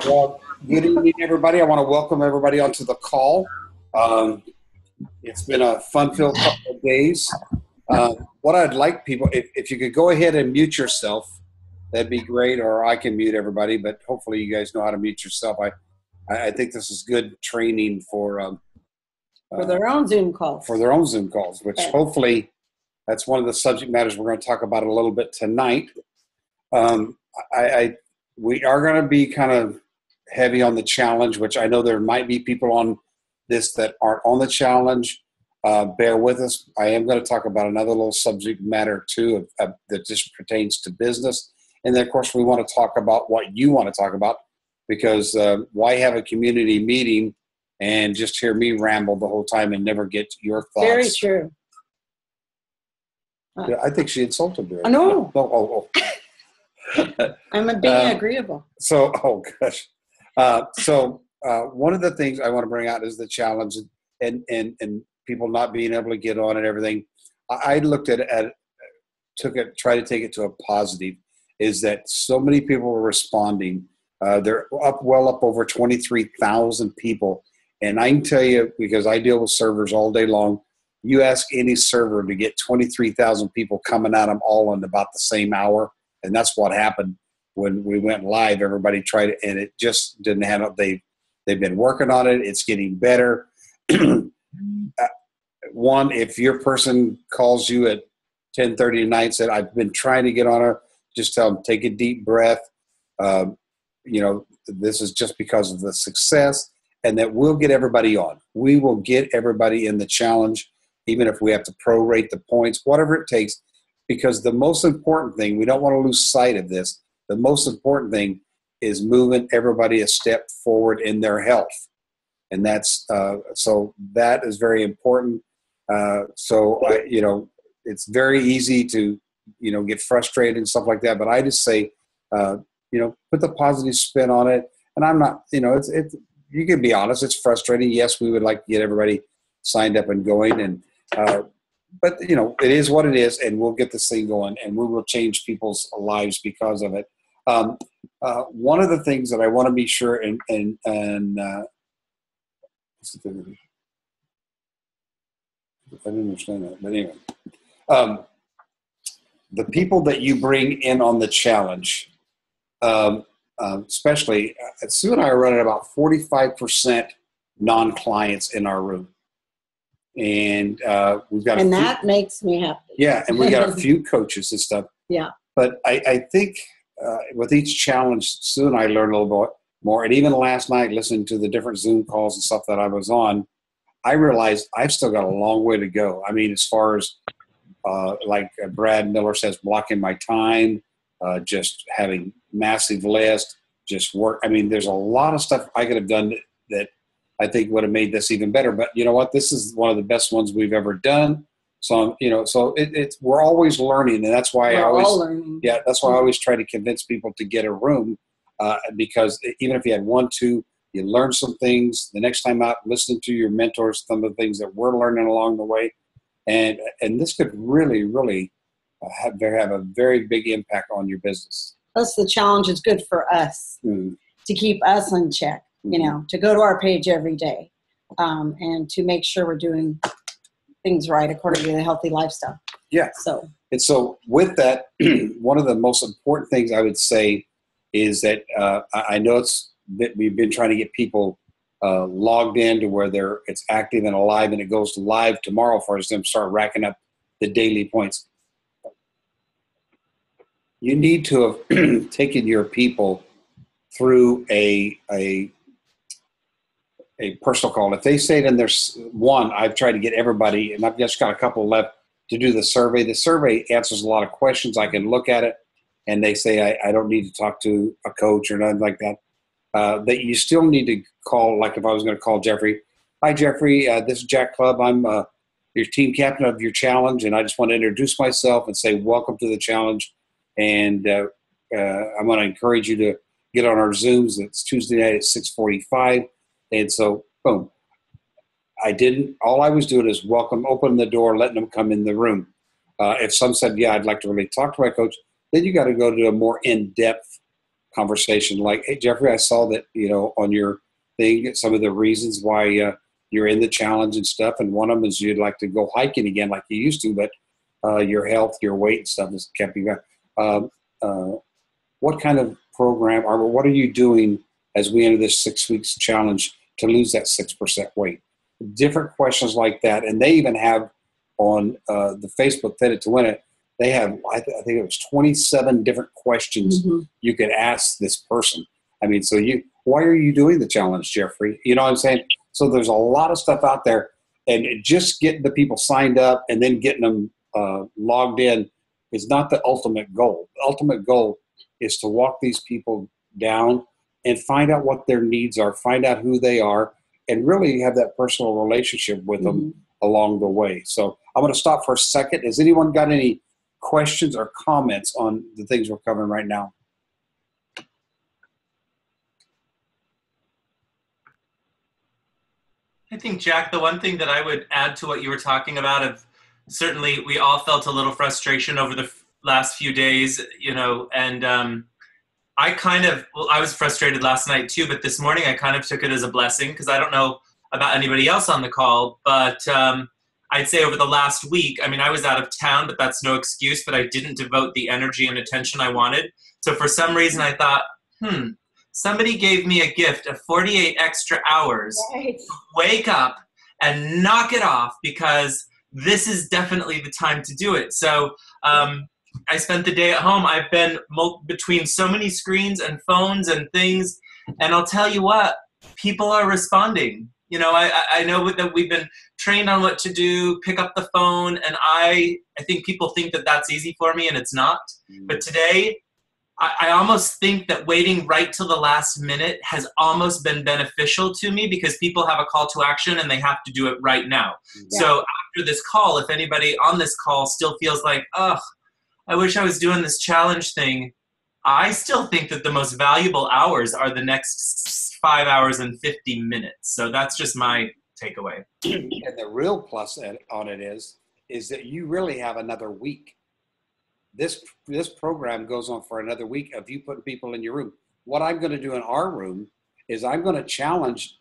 Well, good evening, everybody. I want to welcome everybody onto the call. Um, it's been a fun-filled couple of days. What I'd like people, if you could go ahead and mute yourself, that'd be great. Or I can mute everybody, but hopefully you guys know how to mute yourself. I think this is good training for their own Zoom calls. For their own Zoom calls, which hopefully that's one of the subject matters we're going to talk about a little bit tonight. We are going to be kind of heavy on the challenge, which I know there might be people on this that aren't on the challenge. Bear with us. I am going to talk about another little subject matter too that just pertains to business. And then, of course, we want to talk about what you want to talk about, because why have a community meeting and just hear me ramble the whole time and never get your thoughts? Very true. Yeah, I think she insulted me. No. Oh. I'm being agreeable. Oh gosh. One of the things I want to bring out is the challenge and people not being able to get on and everything. I looked at it, try to take it to a positive, is that so many people were responding. They're well up over 23,000 people. And I can tell you, because I deal with servers all day long, you ask any server to get 23,000 people coming at them all in about the same hour. And that's what happened when we went live. Everybody tried it, and it just didn't handle. They've been working on it. It's getting better. One, if your person calls you at 10:30 at night and said, "I've been trying to get on her," just tell them, take a deep breath. This is just because of the success, and that we'll get everybody on. We will get everybody in the challenge, even if we have to prorate the points, whatever it takes. Because the most important thing, we don't want to lose sight of this, the most important thing is moving everybody a step forward in their health. And that's, so that is very important. It's very easy to, get frustrated and stuff like that. But I just say, put the positive spin on it. And I'm not, you can be honest, it's frustrating. Yes, we would like to get everybody signed up and going, but it is what it is, and we'll get this thing going, and we will change people's lives because of it. One of the things that I want to be sure and what's the thing? I didn't understand that, but anyway, the people that you bring in on the challenge, especially Sue and I are running about 45% non-clients in our room. And we've got that makes me happy. Yeah, and we got a few coaches and stuff. Yeah. But I think with each challenge, Sue and I learned a little bit more. And even last night, listening to the different Zoom calls and stuff that I was on, I realized I've still got a long way to go. I mean, as far as like Brad Miller says, blocking my time, just having massive list, just work. I mean, there's a lot of stuff I could have done that I think would have made this even better. But you know what? This is one of the best ones we've ever done. So, we're always learning. And that's why that's why I always try to convince people to get a room, because even if you had one, two, you learn some things. The next time out, listen to your mentors, some of the things that we're learning along the way. And this could really, really have a very big impact on your business. Plus, the challenge is good for us to keep us in check. To go to our page every day, and to make sure we're doing things right according to the healthy lifestyle. Yeah. So with that, one of the most important things I would say is that I know we've been trying to get people logged in to where it's active and alive, and it goes live tomorrow for us to start racking up the daily points. You need to have taken your people through a personal call. If they say then there's one, I've tried to get everybody, and I've just got a couple left to do the survey. The survey answers a lot of questions. I can look at it, and they say I don't need to talk to a coach or nothing like that. That you still need to call, like if I was going to call Jeffrey. Hi, Jeffrey. This is Jack Clubb. I'm your team captain of your challenge, and I just want to introduce myself and say welcome to the challenge. And I'm going to encourage you to get on our Zooms. It's Tuesday night at 6:45. And so, boom. All I was doing is open the door, letting them come in the room. If some said, yeah, I'd like to really talk to my coach, then you got to go to a more in-depth conversation like, hey, Jeffrey, I saw that, on your thing, some of the reasons why you're in the challenge and stuff. And one of them is you'd like to go hiking again like you used to, but your health, your weight and stuff has kept you back. What kind of program or what are you doing as we enter this 6 weeks challenge to lose that 6% weight? Different questions like that. And they even have on the Facebook Fit It to Win It, they have, I think it was 27 different questions you could ask this person. I mean, so why are you doing the challenge, Jeffrey? You know what I'm saying? So there's a lot of stuff out there, and just getting the people signed up and then getting them logged in is not the ultimate goal. The ultimate goal is to walk these people down and find out what their needs are, find out who they are, and really have that personal relationship with them along the way. So I'm going to stop for a second. Has anyone got any questions or comments on the things we're covering right now? I think, Jack, the one thing that I would add to what you were talking about, of certainly we all felt a little frustration over the last few days, and I was frustrated last night too, but this morning I kind of took it as a blessing, because I don't know about anybody else on the call, but I'd say over the last week, I mean, I was out of town, but that's no excuse, but I didn't devote the energy and attention I wanted. So for some reason I thought, somebody gave me a gift of 48 extra hours. Right. To wake up and knock it off, because this is definitely the time to do it. So I spent the day at home. I've been between so many screens and phones and things, and I'll tell you what, people are responding. I know that we've been trained on what to do, pick up the phone, and I think people think that that's easy for me, and it's not. But today, I almost think that waiting right till the last minute has almost been beneficial to me, because people have a call to action and they have to do it right now. Yeah. So after this call, if anybody on this call still feels like, I wish I was doing this challenge thing, I still think that the most valuable hours are the next 5 hours and 50 minutes. So that's just my takeaway. And the real plus on it is that you really have another week. This program goes on for another week of you putting people in your room. What I'm going to do in our room is I'm going to challenge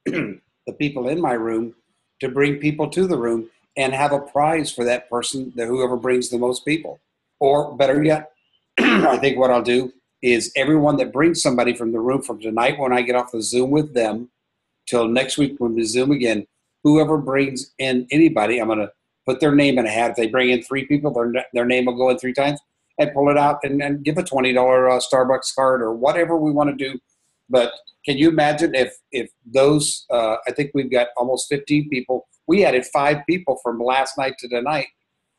the people in my room to bring people to the room and have a prize for that person, whoever brings the most people. Or better yet, I think what I'll do is everyone that brings somebody from the room from tonight when I get off the Zoom with them till next week when we Zoom again, whoever brings in anybody, I'm going to put their name in a hat. If they bring in 3 people, their name will go in 3 times, and pull it out and give a $20 Starbucks card or whatever we want to do. But can you imagine if those, I think we've got almost 15 people. We added 5 people from last night to tonight.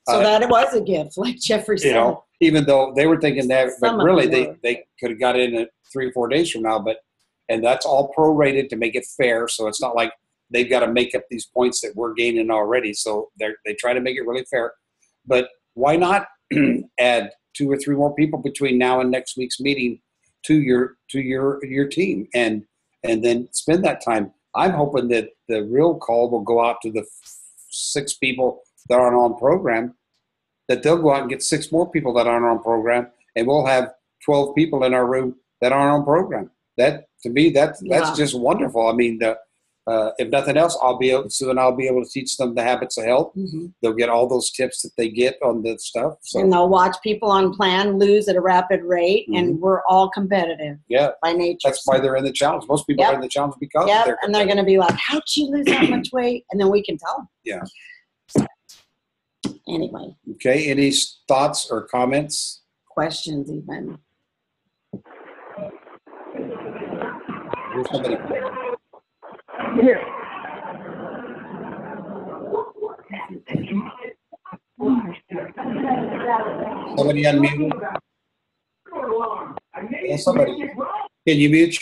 So that was a gift, like Jeffrey said. Even though they were thinking that, but really they could have got in 3 or 4 days from now. And that's all prorated to make it fair. So it's not like they've got to make up these points that we're gaining already. So they try to make it really fair. But why not add 2 or 3 more people between now and next week's meeting to your team and then spend that time? I'm hoping that the real call will go out to the 6 people that aren't on program, that they'll go out and get 6 more people that aren't on program, and we'll have 12 people in our room that aren't on program. That, to me, that's just wonderful. I mean, if nothing else, I'll be able to teach them the habits of health. They'll get all those tips that they get on the stuff. So. And they'll watch people on plan lose at a rapid rate, and we're all competitive by nature. That's why they're in the challenge. Most people are in the challenge because they're and they're going to be like, how'd you lose that much weight? And then we can tell them. Yeah. Anyway. Okay, any thoughts or comments? Questions even. Here's somebody. Here. Somebody unmute. Yeah, somebody. Can you mute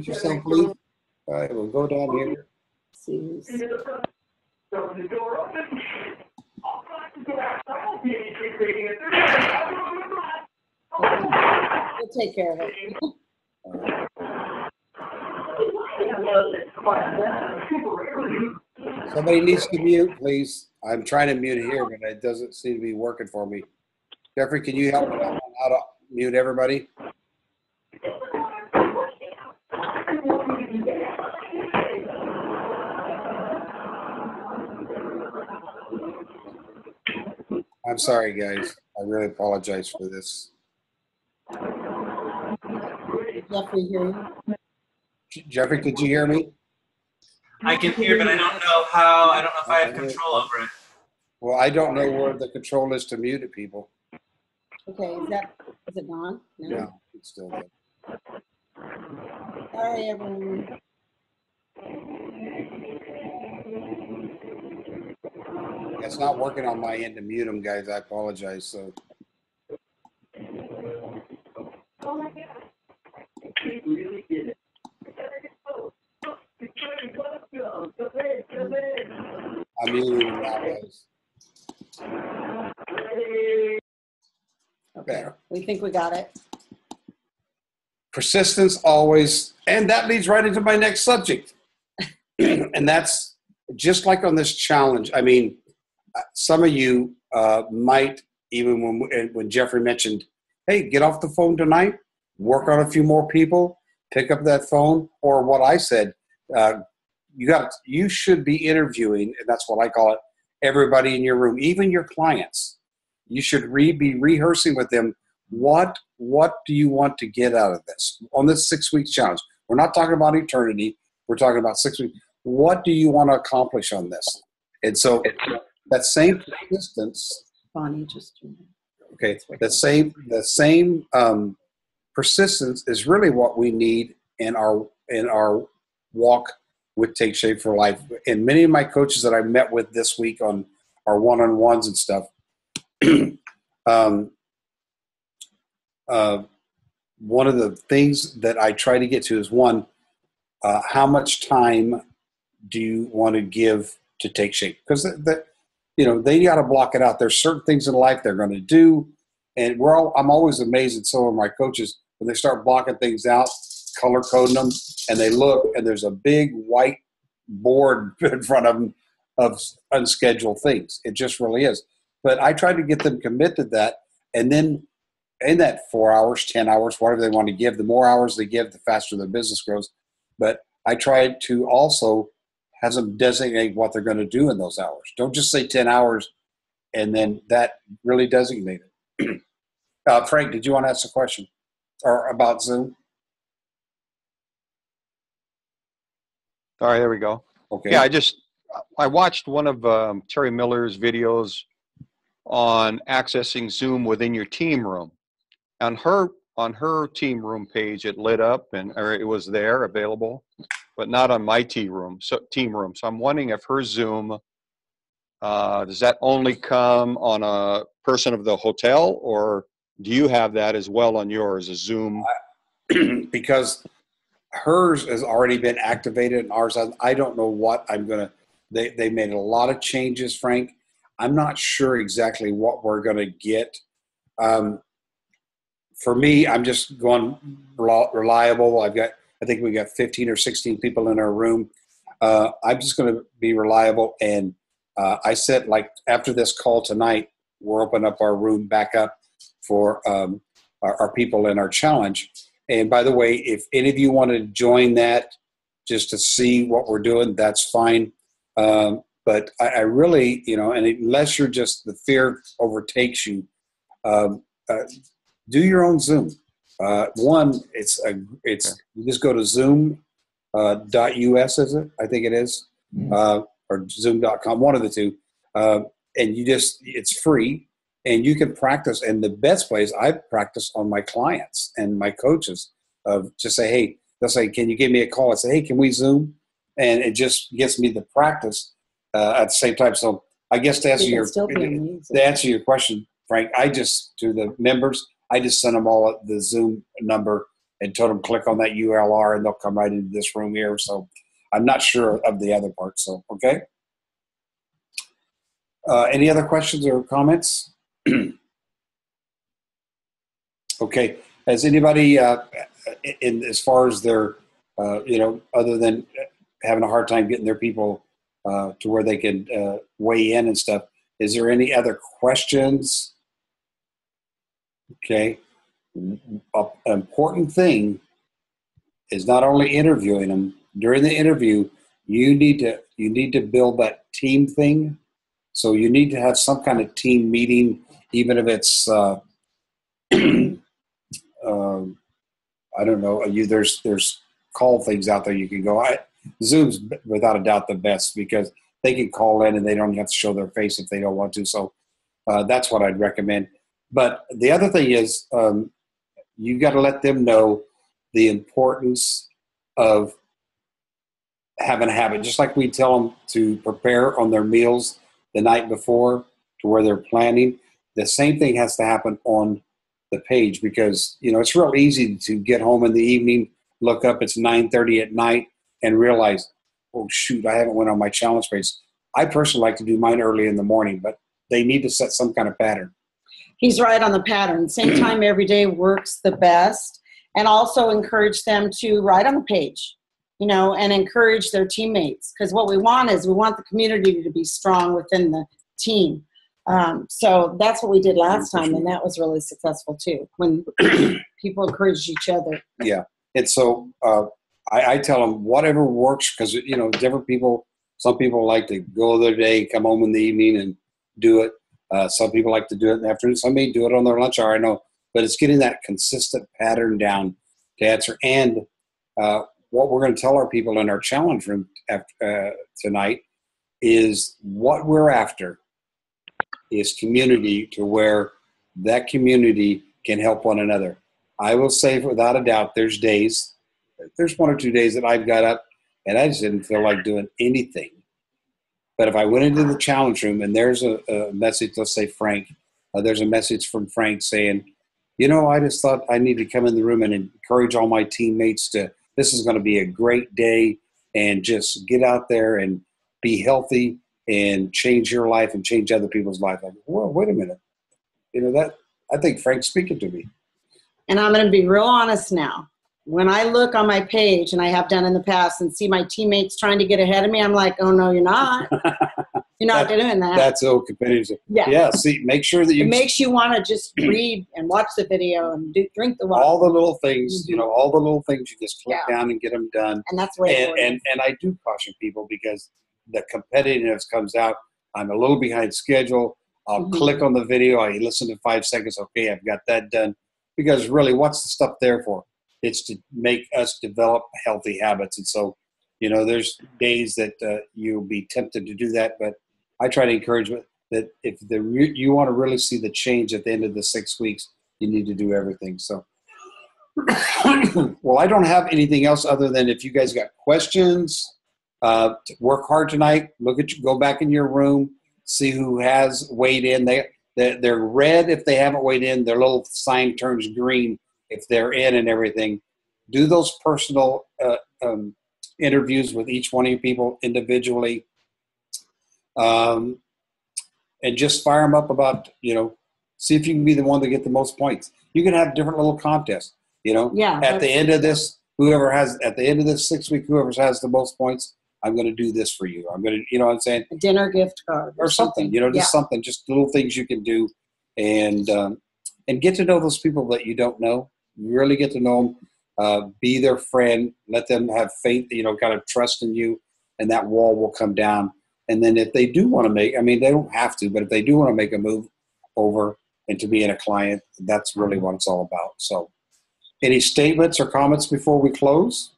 yourself, please? All right, we'll go down here. We'll take care of it. Somebody needs to mute, please. I'm trying to mute it here, but it doesn't seem to be working for me. Jeffrey, can you help me out on how to mute everybody? I'm sorry, guys. I really apologize for this. Jeffrey, hear you? Jeffrey, could you hear me? I can hear, but I don't know how. I don't know if I have control over it. Well, I don't know where the control is to mute people. Okay, is it gone? No, it's still there. Sorry, everyone. It's not working on my end to mute them, guys. I apologize. So. I'm muting them now, guys. Okay, we think we got it. Persistence always, and that leads right into my next subject. And that's just like on this challenge. I mean, some of you might, even when Jeffrey mentioned, hey, get off the phone tonight, work on a few more people, pick up that phone, or what I said, you should be interviewing, and that's what I call it, everybody in your room, even your clients. You should be rehearsing with them, what do you want to get out of this on this 6 week challenge? We're not talking about eternity. We're talking about 6 weeks. What do you want to accomplish on this? And so that same persistence. Bonnie just. Okay, the same persistence is really what we need in our walk with Take Shape for Life. And many of my coaches that I met with this week on our one-on-ones and stuff. One of the things that I try to get to is one, how much time do you want to give to Take Shape? Because they got to block it out. There's certain things in life they're going to do, and I'm always amazed at some of my coaches when they start blocking things out, color coding them, and they look, and there's a big white board in front of them of unscheduled things. It just really is. But I try to get them committed to that, and then in that 4 hours, 10 hours, whatever they want to give, the more hours they give, the faster their business grows. But I try to also have them designate what they're going to do in those hours. Don't just say 10 hours and then that really designate it. Frank, did you want to ask a question or about Zoom? All right, there we go. Okay. Yeah, I watched one of Terry Miller's videos on accessing Zoom within your team room. On her team room page, it lit up or it was there available, but not on my team room. So I'm wondering if her Zoom does that only come on a person of the hotel, or do you have that as well on yours, a Zoom? Because hers has already been activated and ours, I don't know what I'm going to, they made a lot of changes, Frank. I'm not sure exactly what we're going to get. For me, I'm just going reliable. I think we got 15 or 16 people in our room. I'm just going to be reliable. And I said, like, after this call tonight, we'll open up our room back up for our people in our challenge. And by the way, if any of you want to join that just to see what we're doing, that's fine. But I really, and unless you're just the fear overtakes you, do your own Zoom. One, you just go to Zoom .us, is it? I think it is, or Zoom.com, one of the two, and it's free, and you can practice. And the best place I practice on my clients and my coaches of just say, hey, they'll say, can you give me a call? I say, hey, can we Zoom? And it just gets me the practice at the same time. So I guess to answer your question, Frank, to the members, I just sent them all the Zoom number and told them click on that URL and they'll come right into this room here. So I'm not sure of the other part. So, okay. Any other questions or comments? Okay. Has anybody, as far as their, other than having a hard time getting their people to where they can weigh in and stuff, is there any other questions? Okay. An important thing is not only interviewing them. During the interview, you need to build that team thing. So you need to have some kind of team meeting, even if it's I don't know. There's call things out there you can go. Zoom's without a doubt the best because they can call in and they don't have to show their face if they don't want to. So that's what I'd recommend. But the other thing is you got to let them know the importance of having a habit. Just like we tell them to prepare on their meals the night before to where they're planning, the same thing has to happen on the page because, it's real easy to get home in the evening, look up, it's 9:30 at night and realize, oh shoot, I haven't went on my challenge page. I personally like to do mine early in the morning, but they need to set some kind of pattern. He's right on the pattern. Same time every day works the best. And also encourage them to write on the page, and encourage their teammates. Because what we want the community to be strong within the team. So that's what we did last time, and that was really successful too, when people encouraged each other. Yeah. And so I tell them whatever works because, different people, some people like to go their day, come home in the evening and do it. Some people like to do it in the afternoon. Some may do it on their lunch hour, I know. But it's getting that consistent pattern down to answer. And what we're going to tell our people in our challenge room tonight is what we're after is community to where that community can help one another. I will say without a doubt there's 1 or 2 days that I've got up and I just didn't feel like doing anything. But if I went into the challenge room and there's a message, let's say Frank, there's a message from Frank saying, I just thought I need to come in the room and encourage all my teammates this is going to be a great day and just get out there and be healthy and change your life and change other people's life. Like, well, wait a minute. I think Frank's speaking to me. And I'm going to be real honest now. When I look on my page, and I have done in the past, and see my teammates trying to get ahead of me, I'm like, oh, no, you're not. You're not doing that. That's so competitive. Yeah. See, make sure that it makes you want to just read and watch the video and drink the water. All the little things, all the little things you just click down and get them done. And that's the way it works. And I do caution people because the competitiveness comes out. I'm a little behind schedule. I'll click on the video. I listen to 5 seconds. Okay, I've got that done. Because really, what's the stuff there for? It's to make us develop healthy habits. And so, there's days that you'll be tempted to do that. But I try to encourage that if you want to really see the change at the end of the 6 weeks, you need to do everything. So, well, I don't have anything else other than if you guys got questions, work hard tonight. Go back in your room, see who has weighed in. They're red if they haven't weighed in. Their little sign turns green if they're in and everything. Do those personal interviews with each one of you people individually. And just fire them up about, see if you can be the one to get the most points. You can have different little contests, Yeah. At the end of this, at the end of this 6 week, whoever has the most points, I'm going to do this for you. I'm going to, what I'm saying? A dinner gift card. Or something, just something, just little things you can do. And get to know those people that you don't know. Really get to know them. Be their friend. Let them have faith, kind of trust in you. And that wall will come down. And then if they do want to they don't have to, but if they do want to make a move over into being a client, that's really what it's all about. So any statements or comments before we close?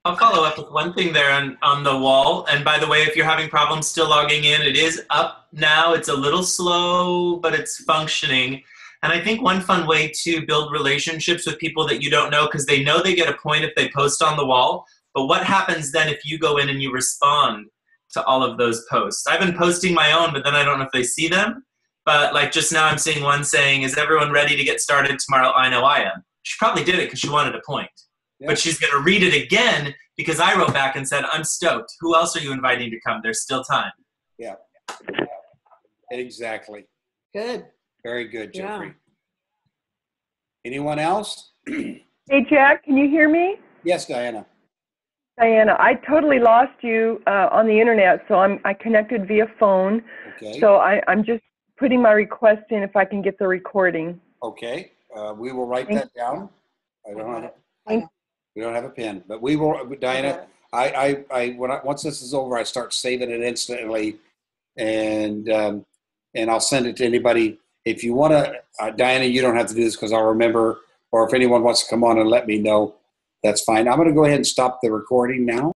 I'll follow up with one thing there on the wall. And by the way, if you're having problems still logging in, it is up now. It's a little slow, but it's functioning. And I think one fun way to build relationships with people that you don't know, because they know they get a point if they post on the wall. But what happens then if you go in and you respond to all of those posts? I've been posting my own, but then I don't know if they see them. But like just now I'm seeing one saying, is everyone ready to get started tomorrow? I know I am. She probably did it because she wanted a point. Yeah. But she's going to read it again because I wrote back and said, I'm stoked. Who else are you inviting to come? There's still time. Yeah. Exactly. Good. Very good, Jeffrey. Yeah. Anyone else? Hey, Jack, can you hear me? Yes, Diana. Diana, I totally lost you on the internet, so I connected via phone. Okay. So I'm just putting my request in if I can get the recording. Okay, we will write that down. I don't have Thank- we don't have a pen, but we will, Diana. Once this is over, I start saving it instantly, and I'll send it to anybody. If you want to, Diana, you don't have to do this because I'll remember. Or if anyone wants to come on and let me know, that's fine. I'm going to go ahead and stop the recording now.